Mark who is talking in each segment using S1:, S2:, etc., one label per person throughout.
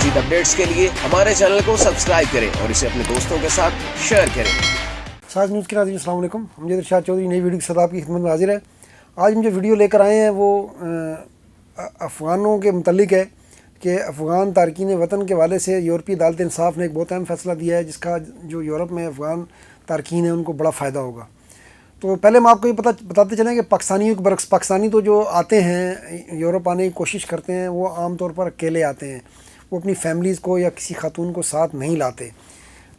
S1: مزید اپڈیٹس کے لیے ہمارے چینل کو سبسکرائب کریں اور اسے اپنے دوستوں کے ساتھ شیئر کریں۔
S2: ساز نیوز کے ناظرین السلام علیکم، امجد ارشاد چودھری نئی ویڈیو کے ساتھ آپ کی خدمت میں حاضر ہے۔ آج ہم جو ویڈیو لے کر آئے ہیں وہ افغانوں کے متعلق ہے کہ افغان تارکین وطن کے حوالے سے یورپی عدالت انصاف نے ایک بہت اہم فیصلہ دیا ہے جس کا جو یورپ میں افغان تارکین ہیں ان کو بڑا فائدہ ہوگا۔ تو پہلے ہم آپ کو یہ بتاتے چلیں کہ پاکستانیوں کے برعکس پاکستانی تو جو آتے ہیں یورپ آنے کی کوشش کرتے ہیں وہ عام طور پر اکیلے آتے ہیں، وہ اپنی فیملیز کو یا کسی خاتون کو ساتھ نہیں لاتے۔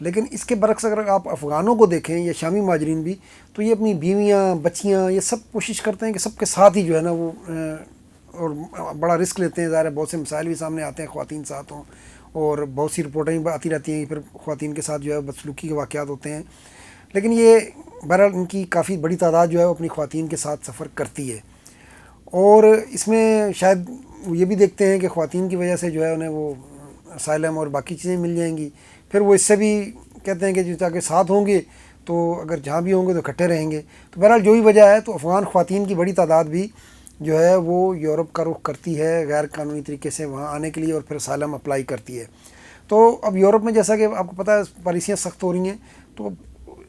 S2: لیکن اس کے برعکس اگر آپ افغانوں کو دیکھیں یا شامی مہاجرین بھی، تو یہ اپنی بیویاں بچیاں یہ سب کوشش کرتے ہیں کہ سب کے ساتھ ہی جو ہے نا وہ اور بڑا رسک لیتے ہیں۔ ظاہر ہے بہت سے مسائل بھی سامنے آتے ہیں خواتین ساتھ ہوں، اور بہت سی رپورٹیں بھی آتی رہتی ہیں کہ پھر خواتین کے ساتھ جو ہے بدسلوکی کے واقعات ہوتے ہیں، لیکن یہ بہرحال ان کی کافی بڑی تعداد جو ہے وہ اپنی خواتین کے ساتھ سفر کرتی ہے۔ اور اس میں شاید یہ بھی دیکھتے ہیں کہ خواتین کی وجہ سے جو ہے انہیں وہ اسائلم اور باقی چیزیں مل جائیں گی، پھر وہ اس سے بھی کہتے ہیں کہ جو تاکہ ساتھ ہوں گے تو اگر جہاں بھی ہوں گے تو اکٹھے رہیں گے۔ تو بہرحال جو بھی وجہ ہے تو افغان خواتین کی بڑی تعداد بھی جو ہے وہ یورپ کا رخ کرتی ہے غیر قانونی طریقے سے وہاں آنے کے لیے، اور پھر اسائلم اپلائی کرتی ہے۔ تو اب یورپ میں جیسا کہ آپ کو پتہ ہے پالیسیاں سخت ہو رہی ہیں، تو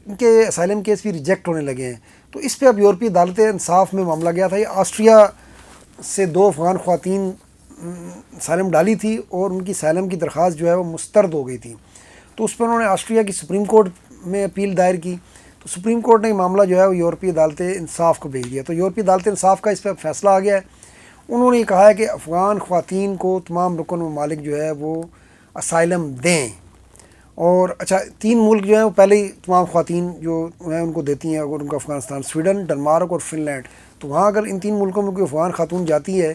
S2: ان کے اسائلم کیس بھی ریجیکٹ ہونے لگے ہیں۔ تو اس پہ اب یورپی عدالت انصاف میں معاملہ گیا تھا۔ یہ آسٹریا سے 2 افغان خواتین اسائلم ڈالی تھی اور ان کی اسائلم کی درخواست جو ہے وہ مسترد ہو گئی تھی، تو اس پر انہوں نے آسٹریا کی سپریم کورٹ میں اپیل دائر کی، تو سپریم کورٹ نے یہ معاملہ جو ہے وہ یورپی عدالت انصاف کو بھیج دیا۔ تو یورپی عدالت انصاف کا اس پہ فیصلہ آ گیا ہے۔ انہوں نے یہ کہا ہے کہ افغان خواتین کو تمام رکن ممالک جو ہے وہ اسائلم دیں، اور اچھا 3 ملک جو ہیں وہ پہلے ہی تمام خواتین جو ہیں ان کو دیتی ہیں، اگر ان کا افغانستان، سویڈن، ڈنمارک اور فن لینڈ۔ تو وہاں اگر ان 3 ملکوں میں کوئی افغان خاتون جاتی ہے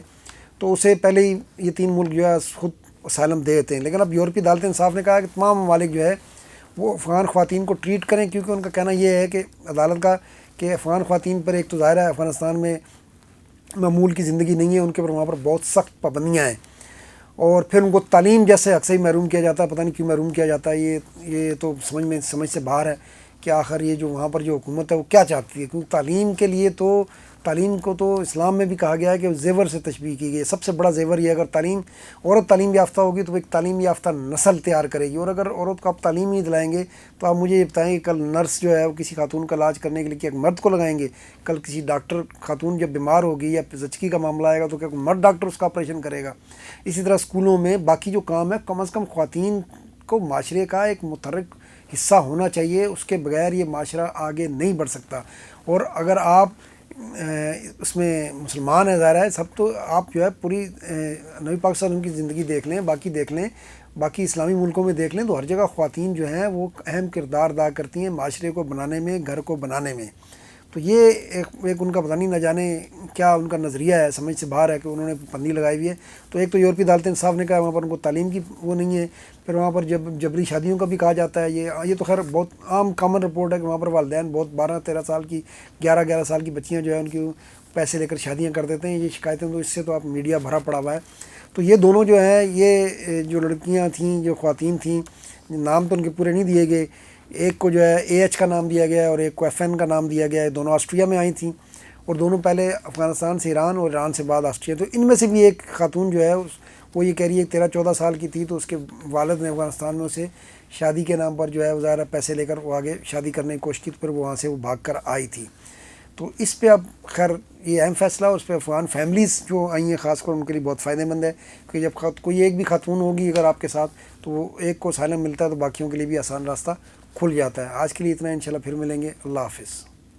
S2: تو اسے پہلے ہی یہ 3 ملک جو ہے خود اسائلم دے دیتے ہیں۔ لیکن اب یورپی عدالت انصاف نے کہا کہ تمام ممالک جو ہے وہ افغان خواتین کو ٹریٹ کریں، کیونکہ ان کا کہنا یہ ہے کہ عدالت کا کہ افغان خواتین پر ایک تو ظاہر ہے افغانستان میں معمول کی زندگی نہیں ہے، ان کے پر وہاں پر بہت سخت پابندیاں ہیں، اور پھر ان کو تعلیم جیسے حق سے ہی محروم کیا جاتا ہے۔ پتہ نہیں کیوں محروم کیا جاتا ہے، یہ تو سمجھ سے باہر ہے کہ آخر یہ جو وہاں پر جو حکومت ہے وہ کیا چاہتی ہے، کیونکہ تعلیم کے لیے تو تعلیم کو تو اسلام میں بھی کہا گیا ہے کہ زیور سے تشبیہ کی گئی ہے۔ سب سے بڑا زیور یہ اگر عورت تعلیم یافتہ ہوگی تو وہ ایک تعلیم یافتہ نسل تیار کرے گی، اور اگر عورت کو آپ تعلیم نہیں دلائیں گے تو آپ مجھے یہ بتائیں کہ کل نرس جو ہے وہ کسی خاتون کا علاج کرنے کے لیے کیا ایک مرد کو لگائیں گے؟ کل کسی ڈاکٹر خاتون جب بیمار ہوگی یا زچگی کا معاملہ آئے گا تو کیا کوئی مرد ڈاکٹر اس کا آپریشن کرے گا؟ اسی طرح اسکولوں میں باقی جو کام ہے کم از کم خواتین کو معاشرے کا ایک متحرک حصہ ہونا چاہیے، اس کے بغیر یہ معاشرہ آگے نہیں بڑھ سکتا۔ اور اگر آپ اس میں مسلمان ہیں ظاہر ہے سب، تو آپ جو ہے پوری نبی پاک صلی اللہ علیہ وسلم کی زندگی دیکھ لیں، باقی دیکھ لیں، باقی اسلامی ملکوں میں دیکھ لیں، تو ہر جگہ خواتین جو ہیں وہ اہم کردار ادا کرتی ہیں معاشرے کو بنانے میں، گھر کو بنانے میں۔ تو یہ ایک ان کا پتہ نہیں نہ جانے کیا ان کا نظریہ ہے، سمجھ سے باہر ہے کہ انہوں نے پابندی لگائی ہوئی ہے۔ تو ایک تو یورپی عدالت انصاف نے کہا وہاں پر ان کو تعلیم کی وہ نہیں ہے، پھر وہاں پر جبری شادیوں کا بھی کہا جاتا ہے۔ یہ تو خیر بہت عام کامن رپورٹ ہے کہ وہاں پر والدین بہت 12-13 سال کی 11-11 سال کی بچیاں جو ہیں ان کی پیسے لے کر شادیاں کر دیتے ہیں۔ یہ شکایتیں تو اس سے تو آپ میڈیا بھرا پڑا ہوا ہے۔ تو یہ دونوں جو ہیں یہ جو لڑکیاں تھیں، جو خواتین تھیں، نام تو ان کے پورے نہیں دیے گئے، ایک کو جو ہے AH کا نام دیا گیا ہے اور ایک کو FN کا نام دیا گیا ہے۔ دونوں آسٹریا میں آئی تھیں، اور دونوں پہلے افغانستان سے ایران اور ایران سے بعد آسٹریا۔ تو ان میں سے بھی ایک خاتون جو ہے وہ یہ کہہ رہی ہے 13-14 سال کی تھی، تو اس کے والد نے افغانستان میں اسے شادی کے نام پر جو ہے ظاہر پیسے لے کر وہ آگے شادی کرنے کی کوشش کی، تو پھر وہ وہاں سے وہ بھاگ کر آئی تھی۔ تو اس پہ اب خیر یہ اہم فیصلہ، اس پہ افغان فیملیز جو آئی ہیں خاص کر ان کے لیے بہت فائدہ مند ہے کہ جب کوئی ایک بھی خاتون ہوگی اگر آپ کے ساتھ تو وہ ایک کو اسائلم ملتا ہے تو باقیوں کے لیے بھی آسان راستہ کھل جاتا ہے۔ آج کے لیے اتنا، انشاءاللہ پھر ملیں گے، اللہ حافظ۔